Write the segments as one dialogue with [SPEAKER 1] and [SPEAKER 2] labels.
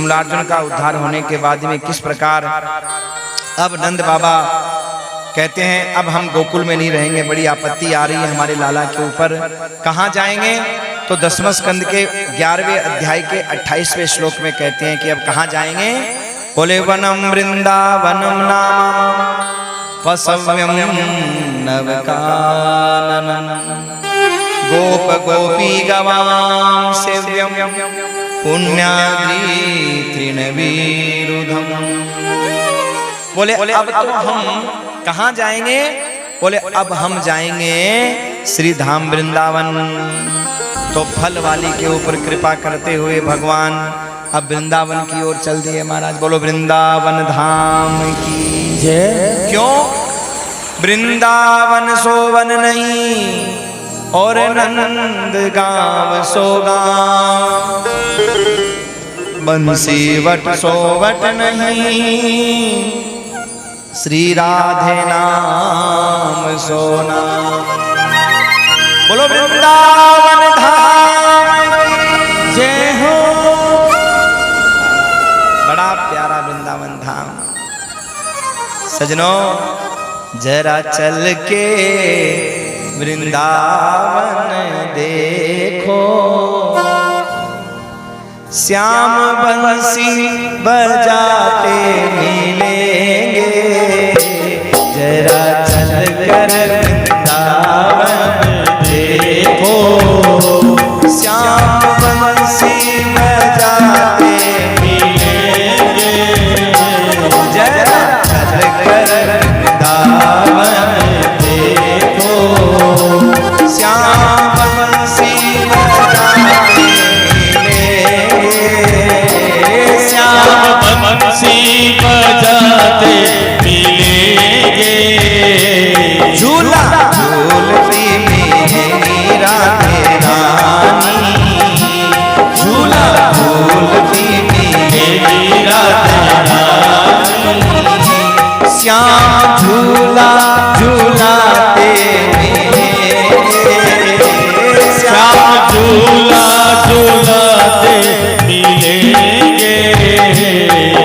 [SPEAKER 1] कमलार्जुन का उद्धार होने के बाद में किस प्रकार अब नंद बाबा कहते हैं अब हम गोकुल में नहीं रहेंगे, बड़ी आपत्ति आ रही है हमारे लाला के ऊपर, कहाँ जाएंगे? तो 10वें स्कंद के 11वें अध्याय के 28वें श्लोक में कहते हैं कि अब कहाँ जाएंगे? बोले वनम वृंदावनम नाम पसव्यम नवकाननम गोप गोपी गवां सेव्यम पुण्याद्रि तृणवीरुधम। बोले अब तो हम कहाँ जाएंगे? बोले अब हम जाएंगे श्री धाम वृंदावन। तो फल वाली के ऊपर कृपा करते हुए भगवान अब वृंदावन की ओर चल दिए महाराज। बोलो वृंदावन धाम की जय। क्यों? वृंदावन सोवन नहीं और नंद गाँव सो गाँव, बंसी वट सोवट नहीं, श्री राधे नाम सोना। बोलो वृंदावन धाम की जय हो। बड़ा प्यारा वृंदावन धाम। सजनों जरा चल के वृंदावन देखो, श्याम बंसी बजाते मिलेंगे। जरा चल कर वृंदावन देखो, श्याम बंसी बजाते मिलेंगे। जरा चल कर वृंदावन देखो, श्याम बंसी बजाते
[SPEAKER 2] बंसी बजाते मिलेंगे।
[SPEAKER 1] झूला झूलती मेरी राधे रानी, झूला झूलती मेरी राधे रानी, श्याम झूला झूलाते
[SPEAKER 2] श्याम झूला झूलाते मिलेंगे।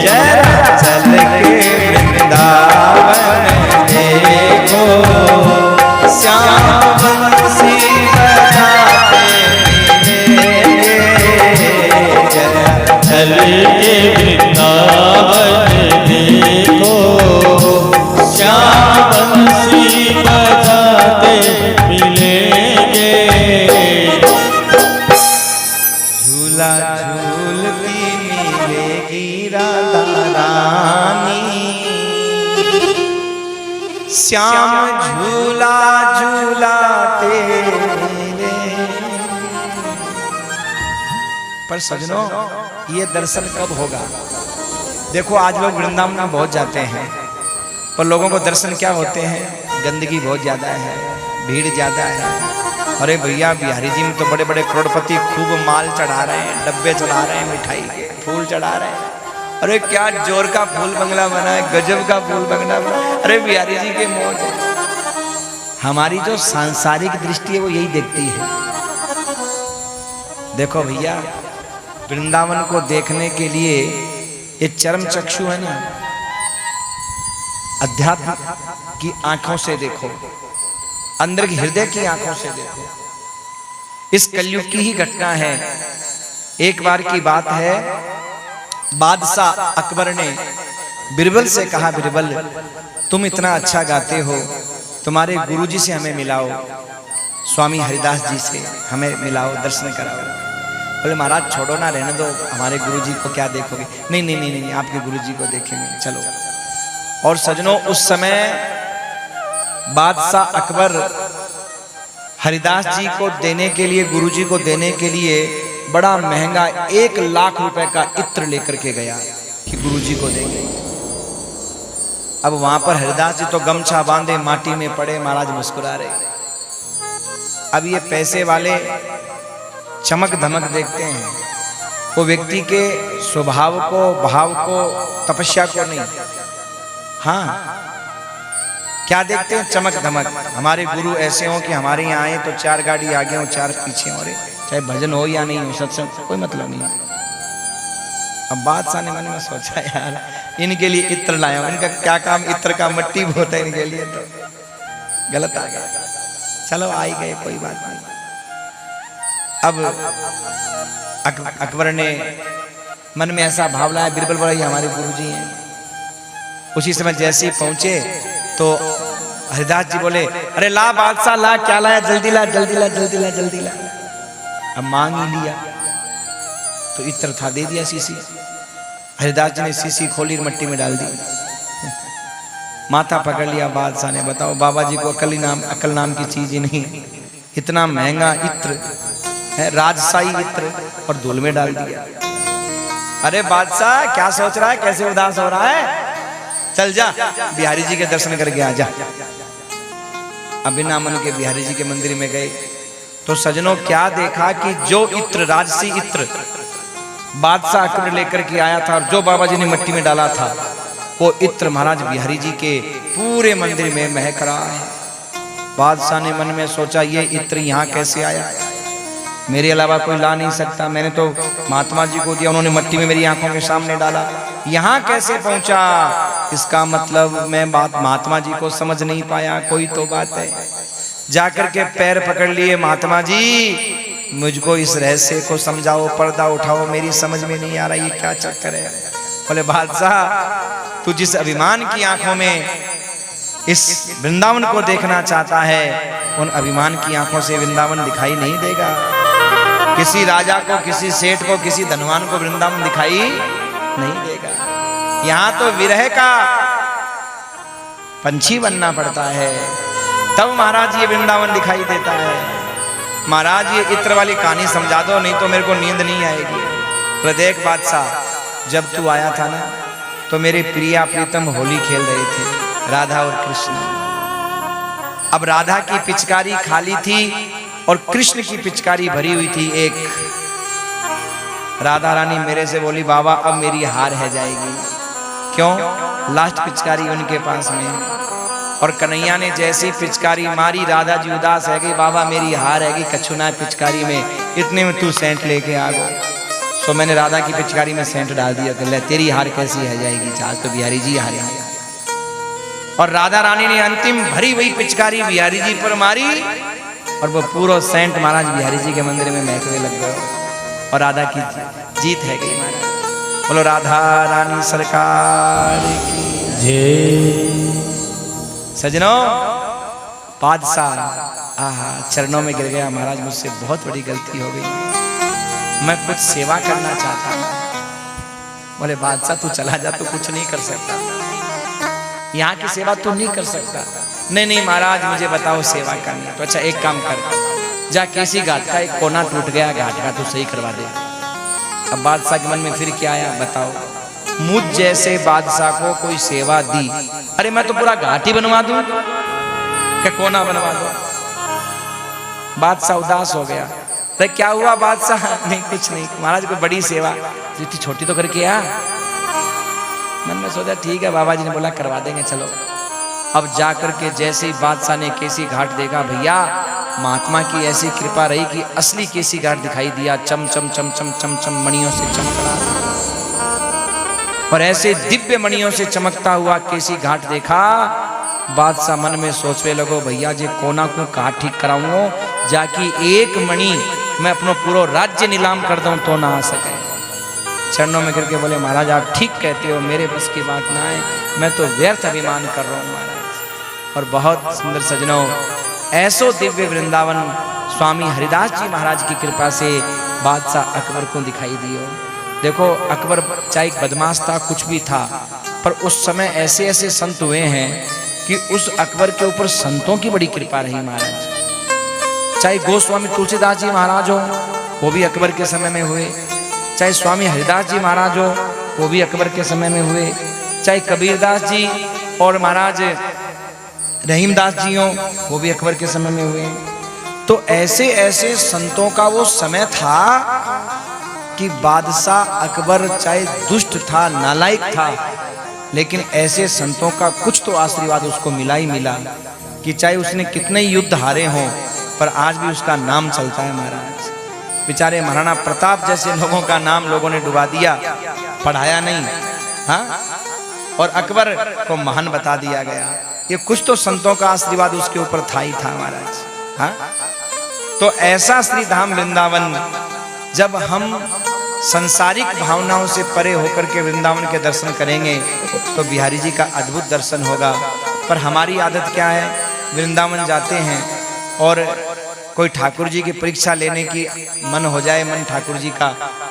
[SPEAKER 1] जरा चल के वृंदावन देखो, श्याम बंसी बजाते मिलेंगे। जरा
[SPEAKER 2] चल के वृंदावन देखो, श्याम बंसी बजाते मिलेंगे।
[SPEAKER 1] झूला झूलती मिलेगी राधा रानी, श्याम झूला झूलाते मिले। पर सजनों ये दर्शन कब होगा? देखो आज लोग वृंदावन में बहुत जाते हैं, पर लोगों को दर्शन क्या होते हैं? गंदगी बहुत ज्यादा है, भीड़ ज्यादा है। अरे भैया बिहारी जी में तो बड़े बड़े करोड़पति खूब माल चढ़ा रहे हैं, डब्बे चढ़ा रहे हैं, मिठाई के फूल चढ़ा रहे हैं। अरे क्या जोर का फूल बंगला बना है, गजब का फूल बंगला बना है। अरे बिहारी जी के मौज है। हमारी जो सांसारिक दृष्टि है वो यही देखती है। देखो भैया वृंदावन को देखने के लिए ये चरम चक्षु है ना, अध्यात्म की आंखों से देखो, अंदर की हृदय की आंखों से देखो। इस कलयुग की ही घटना है। एक बार की बात है, बादशाह अकबर ने बिरबल से कहा, बिरबल तुम इतना अच्छा गाते हो, तुम्हारे गुरुजी से हमें मिलाओ, स्वामी हरिदास जी से हमें मिलाओ, दर्शन कराओ। बोले महाराज छोड़ो ना, रहने दो, हमारे गुरुजी को क्या देखोगे? नहीं नहीं नहीं नहीं, आपके गुरुजी को देखेंगे, चलो। और सजनों उस समय बादशाह अकबर हरिदास जी को देने के लिए, गुरुजी को देने के लिए बड़ा महंगा 1 लाख रुपए का इत्र लेकर के गया कि गुरुजी को देंगे। अब वहां पर हरिदास जी तो गमछा बांधे माटी में पड़े, महाराज मुस्कुरा रहे। अब ये पैसे वाले चमक धमक देखते हैं, वो व्यक्ति के स्वभाव को, भाव को, तपस्या को नहीं। हाँ क्या देखते हैं? चमक धमक। हमारे गुरु ऐसे हो कि हमारे यहाँ आए तो 4 गाड़ी आगे हो, 4 पीछे हो, चाहे भजन हो या नहीं हो, सत्संग कोई मतलब नहीं। अब बादशाह ने मन में सोचा यार इनके लिए इत्र लाया हूं, इनका क्या काम, इत्र का मट्टी बहुत है इनके लिए, तो गलत आ गया। चलो आ ही गए, कोई बात नहीं। अब अकबर ने मन में ऐसा भाव लाया, बिरबल बोला ये हमारे गुरुजी हैं। उसी समय जैसे ही पहुंचे तो हरिदास जी बोले अरे ला बादशाह ला, क्या लाया, जल्दी ला जल्दी ला जल्दी ला जल्दी ला। अब मांग ही लिया तो इत्र था, दे दिया शीशी। हरिदास जी ने शीशी खोली, मट्टी में डाल दी, माथा पकड़ लिया बादशाह ने। बताओ बाबा जी को अकल नाम की चीज ही नहीं, इतना महंगा इत्र है, राजशाही इत्र, और धूल में डाल दिया। अरे बादशाह क्या सोच रहा है, कैसे उदास हो रहा है, चल जा बिहारी जी के दर्शन करके आ जा। अब बिना मन के बिहारी जी के मंदिर में गए तो सजनों क्या देखा कि जो इत्र, राजसी इत्र बादशाह अकबर लेकर के आया था और जो बाबा जी ने मिट्टी में डाला था, वो इत्र महाराज बिहारी जी के पूरे मंदिर में महक रहा है। बादशाह ने मन में सोचा ये इत्र यहाँ कैसे आया, मेरे अलावा कोई ला नहीं सकता, मैंने तो महात्मा जी को दिया, उन्होंने मिट्टी में मेरी आंखों के सामने डाला, यहाँ कैसे पहुंचा, इसका मतलब मैं बात महात्मा जी को समझ नहीं पाया, कोई तो बात है। जाकर के पैर पकड़ लिए, महात्मा जी मुझको इस रहस्य को समझाओ, पर्दा उठाओ, मेरी समझ में नहीं आ रहा ये क्या चक्कर है। बोले बादशाह तू जिस अभिमान की आंखों में इस वृंदावन को देखना चाहता है, उन अभिमान की आंखों से वृंदावन दिखाई नहीं देगा। किसी राजा को, किसी सेठ को, किसी धनवान को वृंदावन दिखाई नहीं देगा। यहाँ तो विरह का पंछी बनना पड़ता है, तब महाराज ये वृंदावन दिखाई देता है। महाराज ये इत्र वाली कहानी समझा दो, नहीं तो मेरे को नींद नहीं आएगी। तो देख बादशाह, जब तू आया था ना तो मेरे प्रिया प्रीतम होली खेल रहे थे, राधा और कृष्ण। अब राधा की पिचकारी खाली थी और कृष्ण की पिचकारी भरी हुई थी एक। राधा रानी मेरे से बोली बाबा अब मेरी हार है जाएगी। क्यों? लास्ट पिचकारी उनके पास में, और कन्हैया ने जैसी पिचकारी मारी राधा जी उदास है गई, बाबा मेरी हार है गई, कछुना पिचकारी में, इतने में तू सेंट लेके आ गया। तो मैंने राधा की पिचकारी में सेंट डाल दिया, तो ले तेरी हार कैसी है जाएगी, आज तो बिहारी जी हारे। और राधा रानी ने अंतिम भरी हुई पिचकारी बिहारी जी पर मारी और वो पूरा सेंट महाराज बिहारी जी के मंदिर में महकने लग गया और राधा की जीत है गई। महाराज बोलो राधा रानी सरकार की
[SPEAKER 2] जय।
[SPEAKER 1] सजनों बादशाह आहा चरणों में गिर गया, महाराज मुझसे बहुत बड़ी गलती हो गई, मैं कुछ सेवा करना चाहता हूं। बोले बादशाह तू चला जा, तू कुछ नहीं कर सकता, यहाँ की सेवा तू नहीं कर सकता। नहीं नहीं महाराज मुझे बताओ सेवा करनी। तो अच्छा एक काम कर, जा किसी घाट का एक कोना टूट गया, घाट का तू सही करवा दे। अब बादशाह के मन में फिर क्या आया, बताओ मुझ जैसे बादशाह को कोई सेवा दी, अरे मैं तो पूरा घाट ही बनवा दूं क्या कोना बनवा दो। बादशाह उदास हो गया। तो क्या हुआ बादशाह? नहीं कुछ नहीं महाराज, कोई बड़ी सेवा, इतनी छोटी तो करके आ। मन में सोचा ठीक है, बाबा जी ने बोला करवा देंगे, चलो। अब जाकर के जैसे ही बादशाह ने केसी घाट देखा, भैया महात्मा की ऐसी कृपा रही कि असली केसी घाट दिखाई दिया, चम चम चम चम चम चम मणियों से चमक रहा। और ऐसे दिव्य मणियों से चमकता हुआ केसी घाट देखा, बादशाह मन में सोचने लगो भैया जे कोना को घाट ठीक कराऊंगा, जाकि एक मणि मैं अपना पूरा राज्य नीलाम कर दूं तो ना आ सके। चरणों में गिर के बोले महाराज आप ठीक कहते हो, मेरे बस की बात ना है, मैं तो व्यर्थ अभिमान कर रहा हूँ महाराज। और बहुत सुंदर सजनों, ऐसो दिव्य वृंदावन स्वामी हरिदास जी महाराज की कृपा से बादशाह अकबर को दिखाई दियो। देखो अकबर चाहे बदमाश था, कुछ भी था, पर उस समय ऐसे ऐसे संत हुए हैं कि उस अकबर के ऊपर संतों की बड़ी कृपा रही महाराज। चाहे गोस्वामी तुलसीदास जी महाराज हो, वो भी अकबर के समय में हुए, चाहे स्वामी हरिदास जी महाराज हो, वो भी अकबर के समय में हुए, चाहे कबीरदास जी और महाराज रहीमदास जी हो, वो भी अकबर के समय में हुए। तो ऐसे ऐसे संतों का वो समय था कि बादशाह अकबर चाहे दुष्ट था, नालायक था, लेकिन ऐसे संतों का कुछ तो आशीर्वाद उसको मिला ही मिला कि चाहे उसने कितने युद्ध हारे हों, पर आज भी उसका नाम चलता है महाराज। बेचारे महाराणा प्रताप जैसे लोगों का नाम लोगों ने डुबा दिया, पढ़ाया नहीं, हाँ, और अकबर को महान बता दिया गया। ये कुछ तो संतों का आशीर्वाद उसके ऊपर था ही था महाराज, हाँ। तो ऐसा श्री धाम वृंदावन, जब हम संसारिक भावनाओं से परे होकर के वृंदावन के दर्शन करेंगे तो बिहारी जी का अद्भुत दर्शन होगा। पर हमारी आदत क्या है, वृंदावन जाते हैं और कोई ठाकुर जी की परीक्षा लेने की मन हो जाए, मन ठाकुर जी का,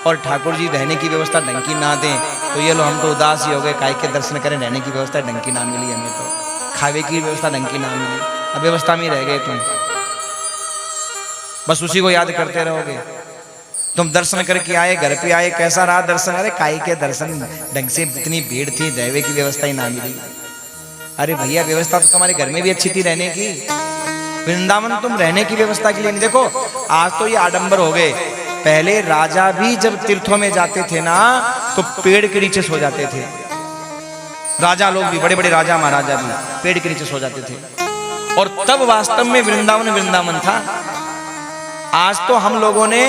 [SPEAKER 1] और ठाकुर जी रहने की व्यवस्था ढंग की ना दें तो ये लो हम तो उदास ही हो गए, काय के दर्शन करें, रहने की व्यवस्था ढंग की ना मिली हमें, तो खावे की व्यवस्था ढंग की ना मिली, अब व्यवस्था में रह गए तुम, बस उसी को याद करते रहोगे। तुम दर्शन करके आए, घर पे आए, कैसा रहा दर्शन, अरे काय के दर्शन, ढंग से इतनी भीड़ थी, रहने की व्यवस्था ही ना मिली। अरे भैया व्यवस्था तो तुम्हारे घर में भी अच्छी थी रहने की, वृंदावन तुम रहने की व्यवस्था के लिए नहीं। देखो आज तो ये आडंबर हो गए, पहले राजा भी जब तीर्थों में जाते थे ना तो पेड़ के नीचे सो जाते थे, राजा लोग भी, बड़े बड़े राजा महाराजा भी पेड़ के नीचे सो जाते थे, और तब वास्तव में वृंदावन वृंदावन था। आज तो हम लोगों ने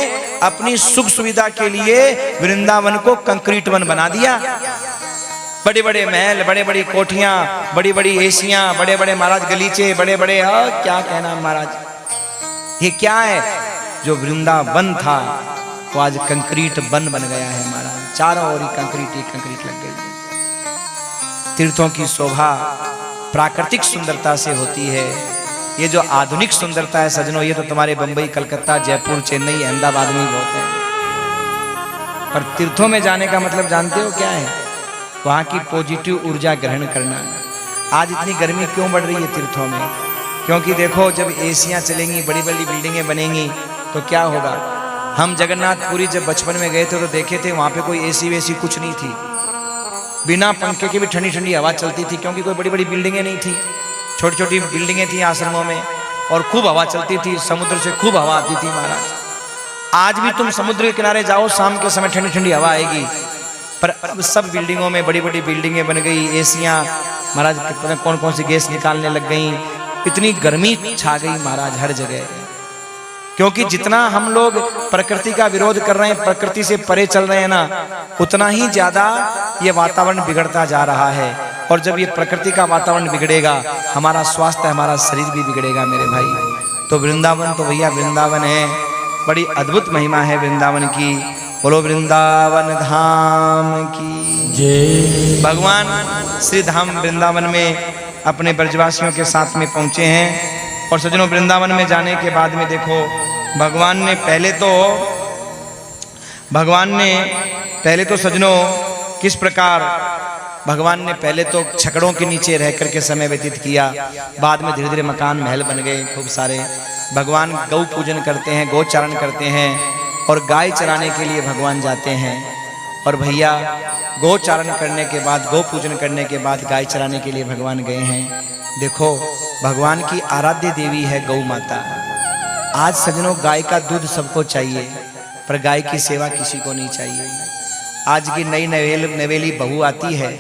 [SPEAKER 1] अपनी सुख सुविधा के लिए वृंदावन को कंक्रीट वन बना दिया, बड़े बड़े महल, बड़े बड़ी कोठियां, बड़ी बड़ी एसियां, बड़े बड़े महाराज गलीचे, बड़े बड़े क्या कहना महाराज, ये क्या है, जो वृंदावन था वो आज कंक्रीट वन बन गया है महाराज, चारों ओर ही कंक्रीट ही कंक्रीट लग गई है। तीर्थों की शोभा प्राकृतिक सुंदरता से होती है, ये जो आधुनिक सुंदरता है सजनों, ये तो तुम्हारे बंबई, कलकत्ता, जयपुर, चेन्नई, अहमदाबाद में बहुत है। पर तीर्थों में जाने का मतलब जानते हो क्या है, वहाँ की पॉजिटिव ऊर्जा ग्रहण करना। आज इतनी गर्मी क्यों बढ़ रही है तीर्थों में, क्योंकि देखो जब एसियां चलेंगी, बड़ी बड़ी बिल्डिंगें बनेंगी तो क्या होगा। हम जगन्नाथपुरी जब बचपन में गए थे तो देखे थे वहाँ पे कोई एसी वेसी कुछ नहीं थी, बिना पंखे के भी ठंडी ठंडी हवा चलती थी, क्योंकि कोई बड़ी बड़ी बिल्डिंगें नहीं थी, छोटी छोटी बिल्डिंगें थी आश्रमों में, और खूब हवा चलती थी, समुद्र से खूब हवा आती थी महाराज। आज भी तुम समुद्र के किनारे जाओ, शाम के समय ठंडी ठंडी हवा आएगी, पर अब सब बिल्डिंगों में बड़ी बड़ी बिल्डिंगें बन गई, एसियां महाराज पता नहीं कौन कौन सी गैस निकालने लग गई, इतनी गर्मी छा गई महाराज हर जगह। क्योंकि जितना हम लोग प्रकृति का विरोध कर रहे हैं, प्रकृति से परे चल रहे हैं ना, उतना ही ज्यादा ये वातावरण बिगड़ता जा रहा है। और जब ये प्रकृति का वातावरण बिगड़ेगा, हमारा स्वास्थ्य, हमारा शरीर भी बिगड़ेगा मेरे भाई। तो वृंदावन तो भैया वृंदावन है, बड़ी अद्भुत महिमा है वृंदावन की। बोलो वृंदावन धाम की जय। भगवान श्री धाम वृंदावन में अपने ब्रजवासियों के साथ में पहुंचे हैं। और सज्जनों वृंदावन में जाने के बाद में देखो भगवान ने पहले तो सज्जनों किस प्रकार भगवान ने पहले तो छकड़ों के नीचे रह करके समय व्यतीत किया, बाद में धीरे धीरे मकान महल बन गए खूब सारे। भगवान गौ पूजन करते हैं, गोचारण करते हैं, और गाय चराने के लिए भगवान जाते हैं। और भैया गोचारण करने के बाद, गौ पूजन करने के बाद गाय चराने के लिए भगवान गए हैं। देखो भगवान की आराध्य देवी है गौ माता। आज सज्जनों गाय का दूध सबको चाहिए, पर गाय की सेवा किसी को नहीं चाहिए। आज की नई नवेली बहू आती है,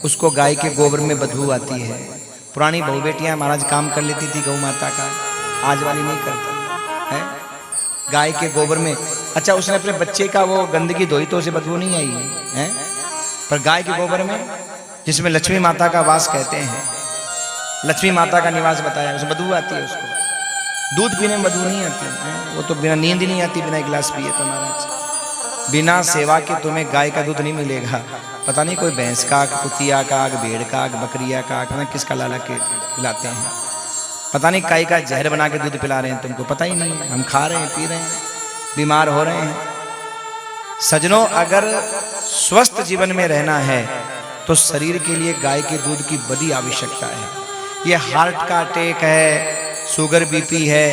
[SPEAKER 1] उसको गाय के गोबर में बदबू आती है। पुरानी बहू बेटियां महाराज काम कर लेती थी गौ माता का, आज वाली नहीं करती है। गाय के गोबर में, अच्छा उसने अपने बच्चे का वो गंदगी धोई तो उसे बदबू नहीं आई है, पर गाय के गोबर में, जिसमें लक्ष्मी माता का वास कहते हैं, लक्ष्मी माता का निवास बताया, उसमें बदबू आती है। उसको दूध पीने में बदबू नहीं आती है, वो तो बिना नींद ही नहीं आती बिना एक गिलास पिए तो महाराज। बिना सेवा के तुम्हें गाय का दूध नहीं मिलेगा। पता नहीं कोई भैंस का, कुतिया का, भेड़ का, बकरिया का, पता किसका लाला के पिलाते हैं, पता नहीं गाय का जहर बना के दूध पिला रहे हैं, तुमको पता ही नहीं। हम खा रहे हैं, पी रहे हैं, बीमार हो रहे हैं। सज्जनों अगर स्वस्थ जीवन में रहना है तो शरीर के लिए गाय के दूध की बड़ी आवश्यकता है। ये हार्ट का अटैक है, शुगर बीपी है,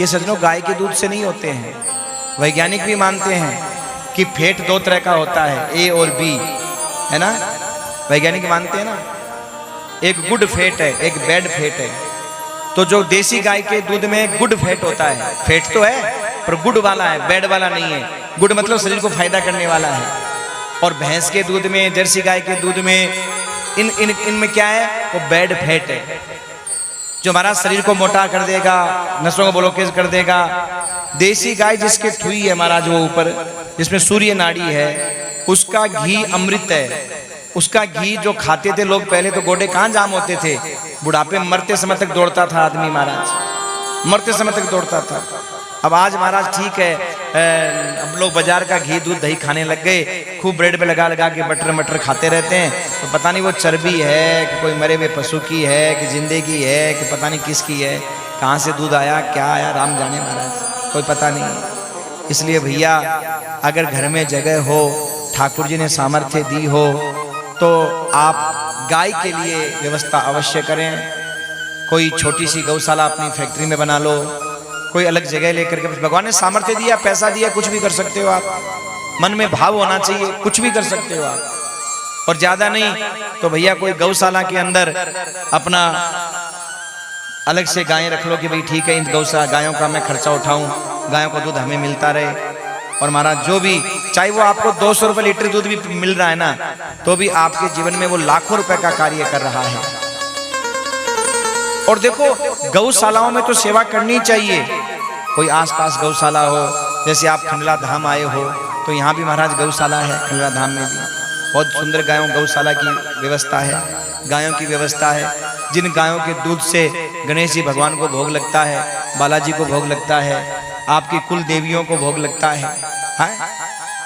[SPEAKER 1] ये सज्जनों गाय के दूध से नहीं होते हैं। वैज्ञानिक भी मानते हैं कि फैट दो तरह का होता है, ए और बी, है ना, वैज्ञानिक मानते हैं ना। एक गुड फैट है, एक बैड फैट है। तो जो देसी गाय के दूध में गुड फैट होता है, फैट तो है पर गुड वाला है, बैड वाला नहीं है। गुड मतलब शरीर को फायदा करने वाला है। और भैंस के दूध में, जर्सी गाय के दूध में, इनमें क्या है, वो बैड फैट है, जो हमारा शरीर को मोटा कर देगा, नसों को ब्लॉकेज कर देगा, देसी गाय जिसके ठुई है महाराज, वो ऊपर जिसमें सूर्य नाड़ी है, उसका घी अमृत है। उसका घी जो खाते थे लोग, पहले तो गोडे कहाँ जाम होते थे, बुढ़ापे मरते समय तक दौड़ता था आदमी महाराज, मरते समय तक दौड़ता था। अब आज महाराज ठीक है, अब लोग बाजार का घी दूध दही खाने लग गए, खूब ब्रेड पे लगा लगा के बटर मटर खाते रहते हैं। तो पता नहीं वो चर्बी है कि कोई मरे हुए पशु की है कि जिंदे की है कि पता नहीं किसकी है, कहाँ से दूध आया क्या आया राम जाने महाराज, कोई पता नहीं। इसलिए भैया अगर घर में जगह हो, ठाकुर जी ने सामर्थ्य दी हो, तो आप गाय के लिए व्यवस्था अवश्य करें। कोई छोटी सी गौशाला अपनी फैक्ट्री में बना लो, कोई अलग जगह लेकर के, भगवान ने सामर्थ्य दिया, पैसा दिया, कुछ भी कर सकते हो आप। मन में भाव होना चाहिए, कुछ भी कर सकते हो आप। और ज्यादा नहीं तो भैया कोई गौशाला के अंदर अपना अलग से गायें रख लो कि भाई ठीक है, इन गौशाला गायों का मैं खर्चा उठाऊं, गायों का दूध हमें मिलता रहे। और महाराज जो भी, चाहे वो आपको 200 रुपये लीटर दूध भी मिल रहा है ना, तो भी आपके जीवन में वो लाखों रुपए का कार्य कर रहा है। और देखो गौशालाओं में तो सेवा करनी चाहिए। कोई आसपास गौशाला हो, जैसे आप खंडला धाम आए हो तो यहाँ भी महाराज गौशाला है, खंडला धाम में भी बहुत सुंदर गायों गौशाला की व्यवस्था है, गायों की व्यवस्था है। जिन गायों के दूध से गणेश जी भगवान को भोग लगता है, बालाजी को भोग लगता है, आपकी कुल देवियों को भोग लगता है।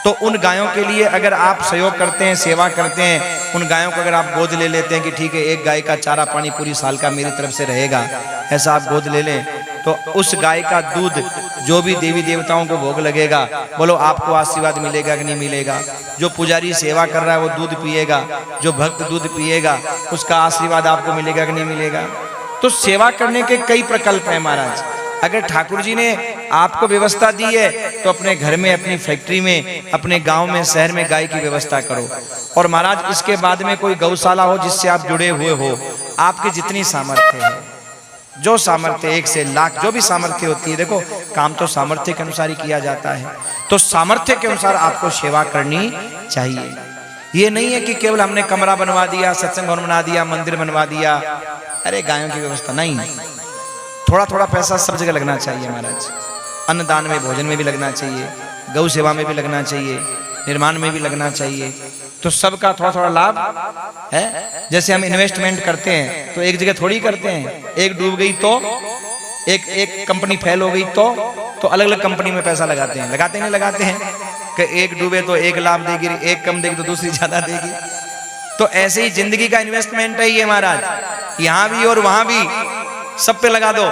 [SPEAKER 1] तो उन गायों के लिए अगर आप सहयोग करते हैं, सेवा करते हैं, उन गायों को अगर आप गोद ले लेते हैं कि ठीक है एक गाय का चारा पानी पूरी साल का मेरी तरफ से रहेगा, ऐसा आप गोद ले लें, तो उस गाय का दूध जो भी देवी देवताओं को भोग लगेगा, बोलो आपको आशीर्वाद मिलेगा कि नहीं मिलेगा। जो पुजारी सेवा कर रहा है वो दूध पिएगा, जो भक्त दूध पिएगा उसका आशीर्वाद आपको मिलेगा कि नहीं मिलेगा। तो सेवा करने के कई प्रकल्प हैं महाराज। अगर ठाकुर जी ने आपको व्यवस्था दी है तो अपने घर में, अपनी फैक्ट्री में, अपने गांव में, शहर में गाय की व्यवस्था करो। और महाराज इसके बाद में कोई गौशाला हो जिससे आप जुड़े हुए हो, आपकी जितनी सामर्थ्य है, जो सामर्थ्य 1 से लाख जो भी सामर्थ्य होती है, देखो काम तो सामर्थ्य के अनुसार ही किया जाता है, तो सामर्थ्य के अनुसार आपको सेवा करनी चाहिए। ये नहीं है कि केवल हमने कमरा बनवा दिया, सत्संग भवन बना दिया, मंदिर बनवा दिया, अरे गायों की व्यवस्था नहीं। थोड़ा थोड़ा पैसा सब जगह लगना चाहिए महाराज। अन्नदान में, भोजन में भी लगना चाहिए, गौ सेवा में भी लगना चाहिए, निर्माण में भी लगना चाहिए। तो सबका थोड़ा थोड़ा लाभ है। जैसे हम इन्वेस्टमेंट करते हैं तो एक जगह थोड़ी करते हैं, एक डूब गई तो एक कंपनी फेल हो गई तो अलग अलग कंपनी में पैसा लगाते हैं, लगाते नहीं लगाते हैं कि एक डूबे तो एक लाभ देगी, एक कम देगी तो दूसरी ज्यादा देगी। तो ऐसे ही जिंदगी का इन्वेस्टमेंट है ये महाराज, यहाँ भी और वहां भी, सब पे लगा दो,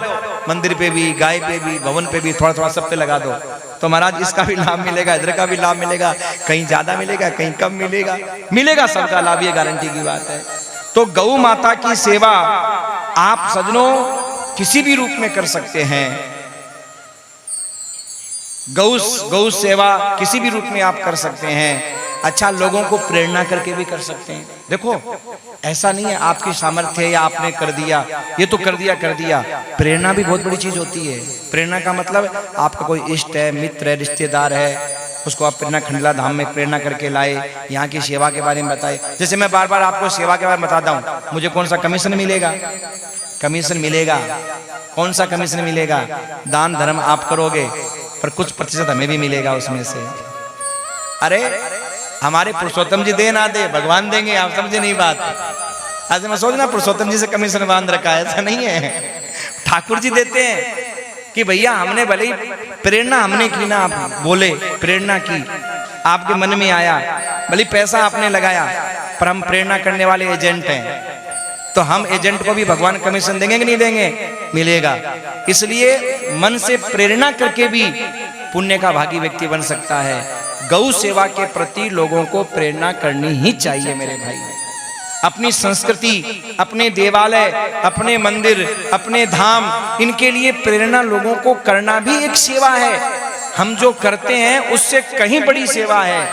[SPEAKER 1] मंदिर पे भी, गाय पे भी, भवन पे भी, थोड़ा थोड़ा सब पे लगा दो, तो महाराज इसका भी लाभ मिलेगा, इधर का भी लाभ मिलेगा, कहीं ज्यादा मिलेगा, कहीं कम मिलेगा, मिलेगा सबका लाभ, ये गारंटी की बात है। तो गौ माता की सेवा आप सजनों किसी भी रूप में कर सकते हैं। गौ सेवा किसी भी रूप में आप कर सकते हैं। अच्छा, लोगों को प्रेरणा करके भी कर सकते हैं। देखो ऐसा नहीं है आपकी सामर्थ्य है या आपने कर दिया, ये तो कर दिया। प्रेरणा भी बहुत बड़ी चीज होती है। प्रेरणा का मतलब आपका कोई इष्ट है, मित्र है, रिश्तेदार है, उसको आप प्रेरणा खंडला धाम में प्रेरणा करके लाए, यहाँ की सेवा के बारे में बताए। जैसे मैं बार बार आपको सेवा के बारे में बताता हूँ, मुझे कौन सा कमीशन मिलेगा? कमीशन मिलेगा। कौन सा कमीशन मिलेगा? दान धर्म आप करोगे पर कुछ प्रतिशत हमें भी मिलेगा उसमें से। अरे हमारे पुरुषोत्तम जी दे ना दे, भगवान देंगे, आप समझे नहीं बात। आज मैं सोचना पुरुषोत्तम जी से कमीशन बांध रखा है, ऐसा नहीं है। ठाकुर जी देते हैं कि भैया हमने भले ही प्रेरणा हमने की ना, आप बोले प्रेरणा की, आपके मन में आया, भले पैसा आपने लगाया, पर हम प्रेरणा करने वाले एजेंट हैं, तो हम एजेंट को भी भगवान कमीशन देंगे कि नहीं देंगे? मिलेगा। इसलिए मन से प्रेरणा करके भी पुण्य का भागी व्यक्ति बन सकता है। गौ सेवा के प्रति लोगों को प्रेरणा करनी ही चाहिए मेरे भाई। अपनी संस्कृति, अपने देवालय, अपने मंदिर, अपने धाम, इनके लिए प्रेरणा लोगों को करना भी एक सेवा है। हम जो करते हैं उससे कहीं बड़ी सेवा है।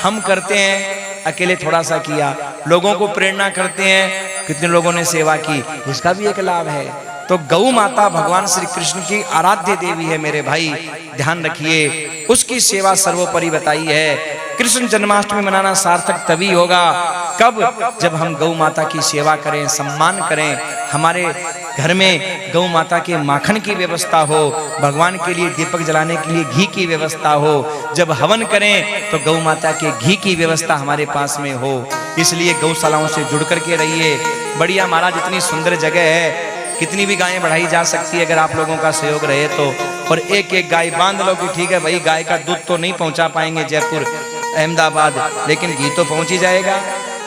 [SPEAKER 1] हम करते हैं अकेले थोड़ा सा किया, लोगों को प्रेरणा करते हैं, कितने लोगों ने सेवा की, इसका भी एक लाभ है। तो गौ माता भगवान श्री कृष्ण की आराध्य देवी है मेरे भाई, ध्यान रखिए, उसकी सेवा सर्वोपरि बताई है। कृष्ण जन्माष्टमी मनाना सार्थक तभी होगा कब? जब हम गौ माता की सेवा करें, सम्मान करें, हमारे घर में गौ माता के माखन की व्यवस्था हो, भगवान के लिए दीपक जलाने के लिए घी की व्यवस्था हो, जब हवन करें तो गौ माता के घी की व्यवस्था हमारे पास में हो। इसलिए गौशालाओं से जुड़ करके रहिए। बढ़िया महाराज, इतनी सुंदर जगह है, कितनी भी गायें बढ़ाई जा सकती है अगर आप लोगों का सहयोग रहे तो। और एक एक गाय बांध लो कि ठीक है भाई, गाय का दूध तो नहीं पहुंचा पाएंगे जयपुर अहमदाबाद, लेकिन घी तो पहुंच ही जाएगा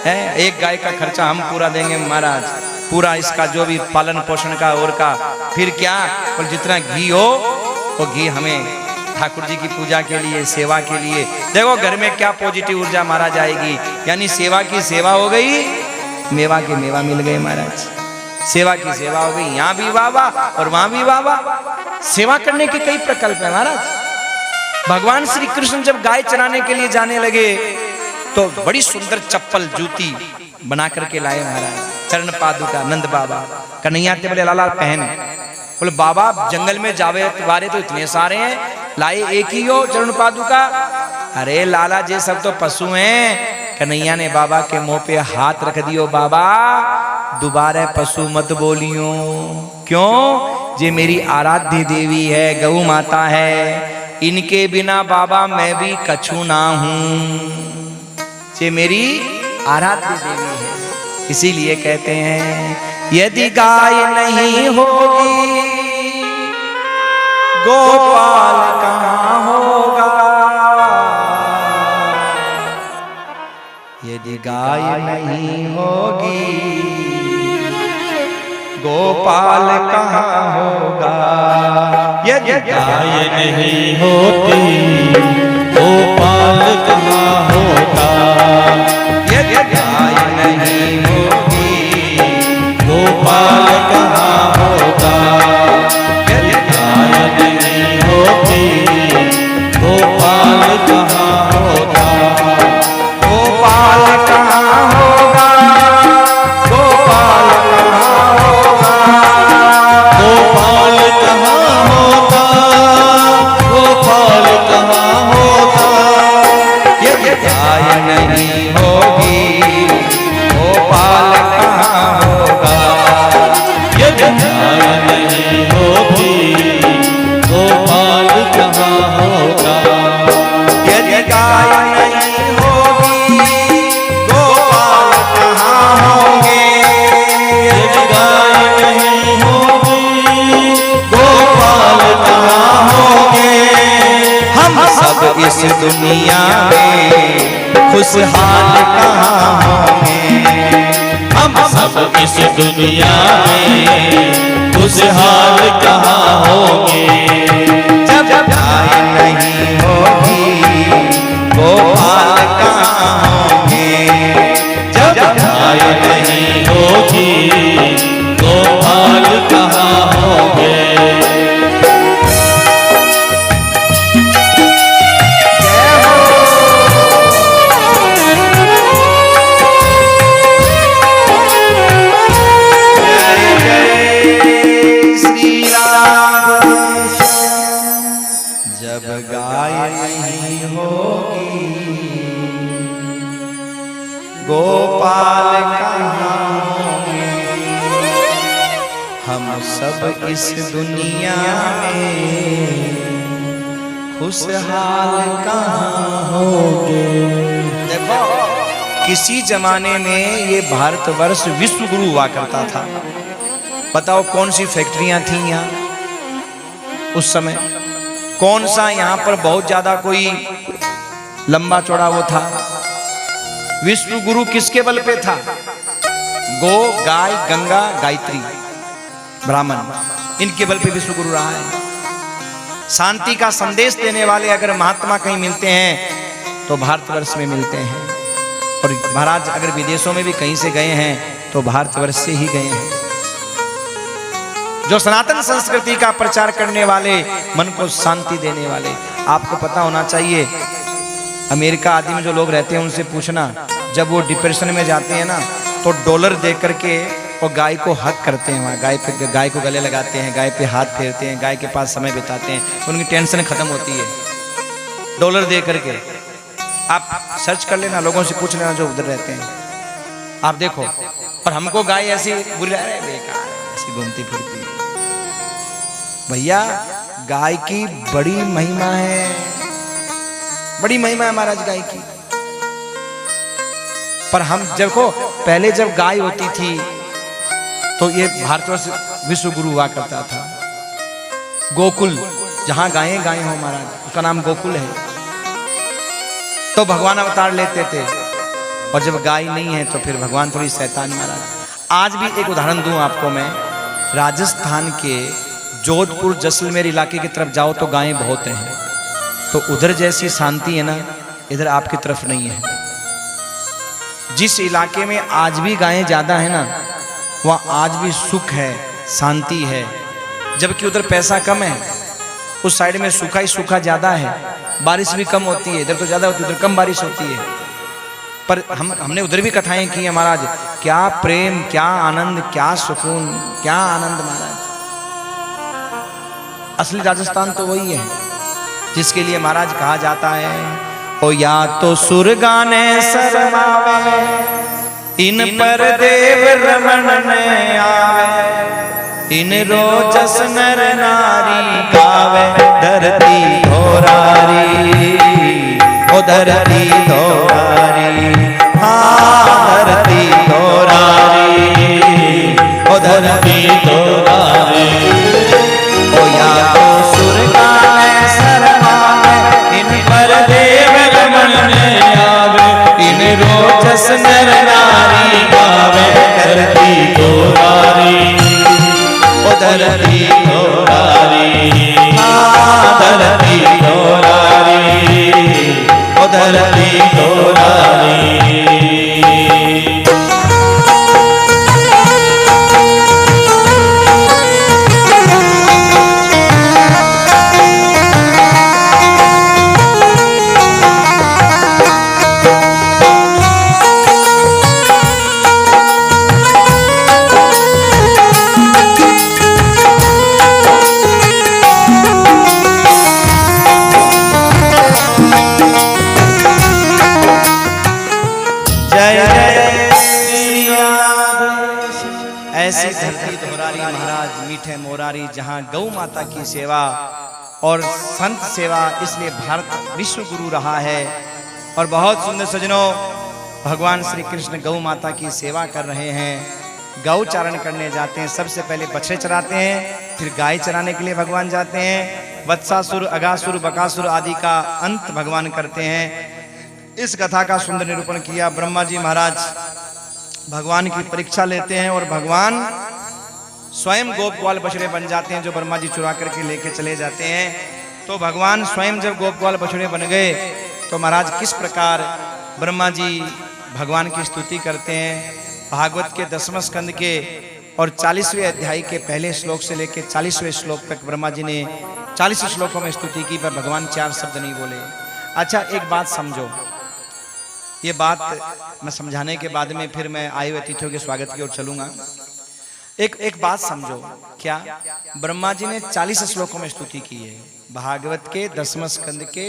[SPEAKER 1] है। एक गाय का खर्चा हम पूरा देंगे महाराज, पूरा इसका जो भी पालन पोषण का और का, फिर क्या, और जितना घी हो वो घी हमें ठाकुर जी की पूजा के लिए, सेवा के लिए। देखो घर में क्या पॉजिटिव ऊर्जा महाराज आएगी। यानी सेवा की सेवा हो गई, मेवा के मेवा मिल गए महाराज। सेवा की सेवा हो गई, यहाँ भी वाह और वहां भी वाह। सेवा करने के कई प्रकल्प है महाराज। भगवान श्री कृष्ण जब गाय चराने के लिए जाने लगे तो बड़ी सुंदर चप्पल जूती बना करके लाए महाराज। चरण पादुका नंद बाबा कन्हैया ते बोले लाला पहन। बोले बाबा जंगल में जावे वारे तो इतने सारे हैं, लाए एक ही हो चरण पादुका। अरे लाला जी सब तो पशु हैं। कन्हैया ने बाबा के मुंह पे हाथ रख दियो, बाबा दोबारा पशु मत बोलियो। क्यों? जे मेरी आराध्य देवी है, गौ माता है, इनके बिना बाबा मैं भी कछु ना हूं। जे मेरी आराध्य देवी है, इसीलिए कहते हैं यदि गाय नहीं होगी गोपाल कहाँ होगा। यदि गाय नहीं होगी गोपाल कहाँ होगा। यदि
[SPEAKER 2] गाय नहीं होती गोपाल कहाँ होता।
[SPEAKER 1] यदि गाय नहीं होगी
[SPEAKER 2] गोपाल कहाँ होता।
[SPEAKER 1] यदि
[SPEAKER 2] गाय नहीं होती गोपाल कहाँ होता।
[SPEAKER 1] गोपाल कहाँ होगा, गोपाल कहाँ होगा।
[SPEAKER 2] गोपाल कहाँ होता। गोपाल कहाँ होता।
[SPEAKER 1] यदि गाय नहीं होगी गोपाल कहाँ होगा।
[SPEAKER 2] यदि गाय नहीं होती गोपाल कहाँ होगा।
[SPEAKER 1] यदि गाय नहीं होगी गोपाल कहाँ होंगे।
[SPEAKER 2] यदि गाय नहीं होगी गोपाल कहाँ होंगे।
[SPEAKER 1] हम सब इस दुनिया में खुशहाल कहाँ होंगे।
[SPEAKER 2] हम सब इस दुनिया में खुशहाल कहाँ होंगे।
[SPEAKER 1] जब गाय नहीं होगी गोपाल कहाँ होंगे। जब
[SPEAKER 2] गाय नहीं होगी गोपाल कहाँ होंगे।
[SPEAKER 1] जब गाय नहीं होगी गोपाल कहाँ होंगे। हम सब इस दुनिया में खुशहाल कहाँ होंगे। देखो किसी जमाने में ये भारतवर्ष विश्व गुरु हुआ करता था। बताओ कौन सी फैक्ट्रियां थी यहाँ उस समय, कौन सा यहाँ पर बहुत ज्यादा कोई लंबा चौड़ा वो था। विश्व गुरु किसके बल पे था? गो, गाय, गंगा, गायत्री, ब्राह्मण, इनके बल पे विश्व गुरु रहा है। शांति का संदेश देने वाले अगर महात्मा कहीं मिलते हैं तो भारतवर्ष में मिलते हैं। और महाराज अगर विदेशों में भी कहीं से गए हैं तो भारतवर्ष से ही गए हैं। जो सनातन संस्कृति का प्रचार करने वाले, मन को शांति देने वाले। आपको पता होना चाहिए, अमेरिका आदि में जो लोग रहते हैं उनसे पूछना, जब वो डिप्रेशन में जाते हैं ना तो डॉलर दे करके वो गाय को हक करते हैं। वहाँ गाय को गले लगाते हैं, गाय पे हाथ फेरते हैं, गाय के पास समय बिताते हैं, उनकी टेंशन खत्म होती है डॉलर दे करके। आप सर्च कर लेना, लोगों से पूछ लेना जो उधर रहते हैं, आप देखो। और हमको गाय ऐसी बुरी बेकार ऐसी घूमती फिरती है। भैया गाय की बड़ी महिमा है, बड़ी महिमा है महाराज गाय की। पर हम देखो पहले जब गाय होती थी तो ये भारतवर्ष विश्व गुरु हुआ करता था। गोकुल जहां गायें गायें हो महाराज, उसका नाम गोकुल है। तो भगवान अवतार लेते थे, और जब गाय नहीं है तो फिर भगवान थोड़ी शैतान महाराज। आज भी एक उदाहरण दूं आपको मैं, राजस्थान के जोधपुर जैसलमेर इलाके की तरफ जाओ तो गायें बहुत हैं, तो उधर जैसी शांति है ना, इधर आपकी तरफ नहीं है। जिस इलाके में आज भी गायें ज्यादा है ना, वहाँ आज भी सुख है, शांति है, जबकि उधर पैसा कम है। उस साइड में सूखा ही सूखा ज्यादा है, बारिश भी कम होती है, इधर तो ज्यादा होती है, उधर कम बारिश होती है। पर हमने उधर भी कथाएं की हैं महाराज, क्या प्रेम, क्या आनंद, क्या सुकून, क्या आनंद महाराज। असली राजस्थान तो वही है जिसके लिए महाराज कहा जाता है, ओ या तो सुर गाने शरमावे, इन पर देव रमन ने आवे, इन रोजस नर नारी गावे, धरती धोरारी, ओ धरती धोरारी, हाँ धरती धोरारी, ओ धरती धोरारी। ओ या तो सुर गाने शरमावे, इन पर देव रमन ने आवे, इन रोजस नर नारी गावे, धरती धोरारी, ओ धरती धोरारी, हाँ धरती धोरारी, ओ धरती धोरारी। ऐसी धरती धोरारी महाराज, मीठे मोरारी, जहाँ गौ माता की सेवा और संत सेवा, इसलिए भारत विश्व गुरु रहा है। और बहुत सुंदर सजनों, भगवान श्री कृष्ण गौ माता की सेवा कर रहे हैं, गौ चारण करने जाते हैं। सबसे पहले बछड़े चराते हैं, फिर गाय चराने के लिए भगवान जाते हैं। वत्सासुर, अगासुर, बकासुर आदि का अंत भगवान करते हैं। इस कथा का सुंदर निरूपण किया ब्रह्मा जी महाराज। भगवान की परीक्षा लेते हैं और भगवान स्वयं गोप ग्वाल बछड़े बन जाते हैं, जो ब्रह्मा जी चुरा करके लेके चले जाते हैं। तो भगवान स्वयं जब गोप ग्वाल बछड़े बन गए तो महाराज किस प्रकार ब्रह्मा जी भगवान की स्तुति करते हैं। भागवत के 10वें स्कंद के और 40वें अध्याय के पहले श्लोक से लेकर 40वें श्लोक तक ब्रह्मा जी ने 40 श्लोकों में स्तुति की, पर भगवान 4 शब्द नहीं बोले। अच्छा एक बात समझो, ये बात मैं समझाने के बाद में फिर मैं आयु अतिथियों के स्वागत की ओर चलूंगा। एक बात समझो, क्या ब्रह्मा जी ने 40 श्लोकों में स्तुति की है। भागवत के 10वें स्कंद के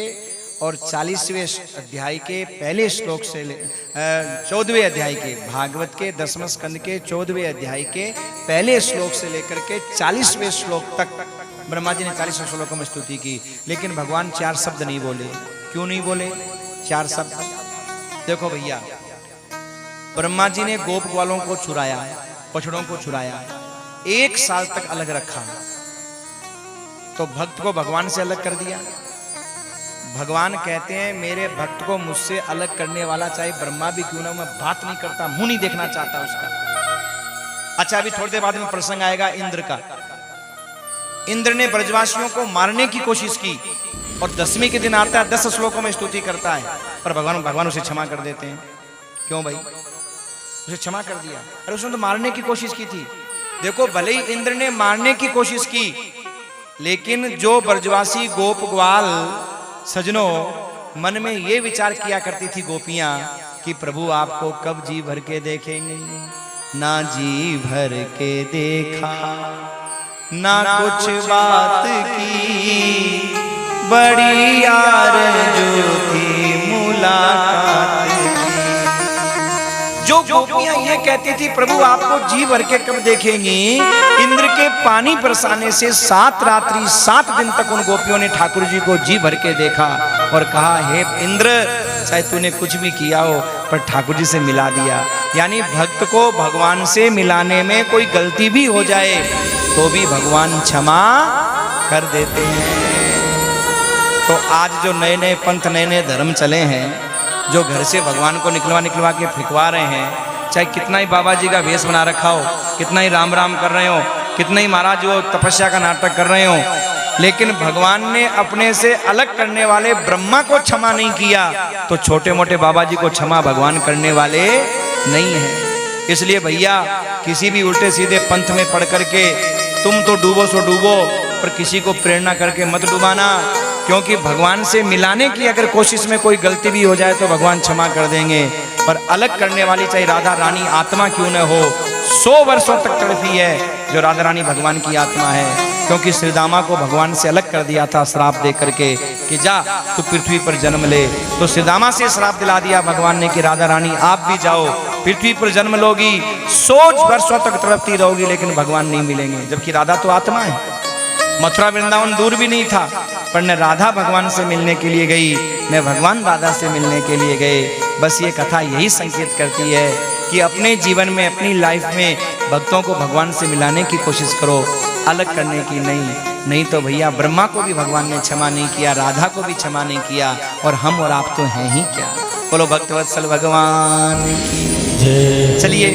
[SPEAKER 1] और 40वें अध्याय के पहले श्लोक से 14वें अध्याय के, भागवत के 10वें स्कंद के 14वें अध्याय के पहले श्लोक से लेकर के 40वें श्लोक तक ब्रह्मा जी ने 40 श्लोकों में स्तुति की, लेकिन भगवान 4 शब्द नहीं बोले। क्यों नहीं बोले 4 शब्द? देखो भैया, ब्रह्मा जी ने गोप ग्वालों को छुड़ाया, बछड़ों को छुड़ाया, 1 साल तक अलग रखा, तो भक्त को भगवान से अलग कर दिया। भगवान कहते हैं मेरे भक्त को मुझसे अलग करने वाला चाहे ब्रह्मा भी क्यों ना, मैं बात नहीं करता, मुंह नहीं देखना चाहता उसका। अच्छा अभी थोड़ी देर बाद में प्रसंग आएगा इंद्र का। इंद्र ने ब्रजवासियों को मारने की कोशिश की और 10वीं के दिन आता है, 10 श्लोकों में स्तुति करता है, पर भगवान उसे क्षमा कर देते हैं। क्यों भाई? उसे क्षमा कर दिया। अरे उसने तो मारने की कोशिश की थी। देखो भले ही इंद्र ने मारने की कोशिश की, लेकिन जो ब्रजवासी गोप ग्वाल सजनों मन में ये विचार किया करती थी गोपियां कि प्रभु आपको कब जी भर के देखेंगे। ना जी भर के देखा, ना कुछ बात की, बड़ी आरज़ू थी मुलाकात की। जो गोपियां ये कहती थी प्रभु आपको जी भर के कब देखेंगी, इंद्र के पानी बरसाने से 7 रात्रि 7 दिन तक उन गोपियों ने ठाकुर जी को जी भर के देखा और कहा हे इंद्र चाहे तूने कुछ भी किया हो पर ठाकुर जी से मिला दिया। यानी भक्त को भगवान से मिलाने में कोई गलती भी हो जाए तो भी भगवान क्षमा कर देते हैं। तो आज जो नए नए पंथ नए नए धर्म चले हैं, जो घर से भगवान को निकलवा के फेंकवा रहे हैं, चाहे कितना ही बाबा जी का वेश बना रखा हो, कितना ही राम राम कर रहे हो, कितना ही महाराज वो तपस्या का नाटक कर रहे हो, लेकिन भगवान ने अपने से अलग करने वाले ब्रह्मा को क्षमा नहीं किया तो छोटे मोटे बाबा जी को क्षमा भगवान करने वाले नहीं है। इसलिए भैया किसी भी उल्टे सीधे पंथ में पढ़ करके तुम तो डूबो सो डूबो, पर किसी को प्रेरणा करके मत डुबाना, क्योंकि भगवान से मिलाने की अगर कोशिश में कोई गलती भी हो जाए तो भगवान क्षमा कर देंगे। पर अलग करने वाली चाहे राधा रानी आत्मा क्यों न हो, 100 वर्षों तक तड़पी है जो राधा रानी भगवान की आत्मा है, क्योंकि श्रीदामा को भगवान से अलग कर दिया था श्राप दे करके कि जा तू पृथ्वी पर जन्म ले। तो श्रीदामा से श्राप दिला दिया भगवान ने कि राधा रानी आप भी जाओ पृथ्वी पर जन्म लोगी, 100 वर्षों तक तड़पती रहोगी लेकिन भगवान नहीं मिलेंगे, जबकि राधा तो आत्मा है। मथुरा वृंदावन दूर भी नहीं था, पर न राधा भगवान से मिलने के लिए गई न भगवान राधा से मिलने के लिए गए। बस ये कथा यही संकेत करती है कि अपने जीवन में अपनी लाइफ में भक्तों को भगवान से मिलाने की कोशिश करो, अलग करने की नहीं तो भैया ब्रह्मा को भी भगवान ने क्षमा नहीं किया, राधा को भी क्षमा नहीं किया, और हम और आप तो हैं ही क्या। बोलो भक्तवत्सल भगवान की जय। चलिए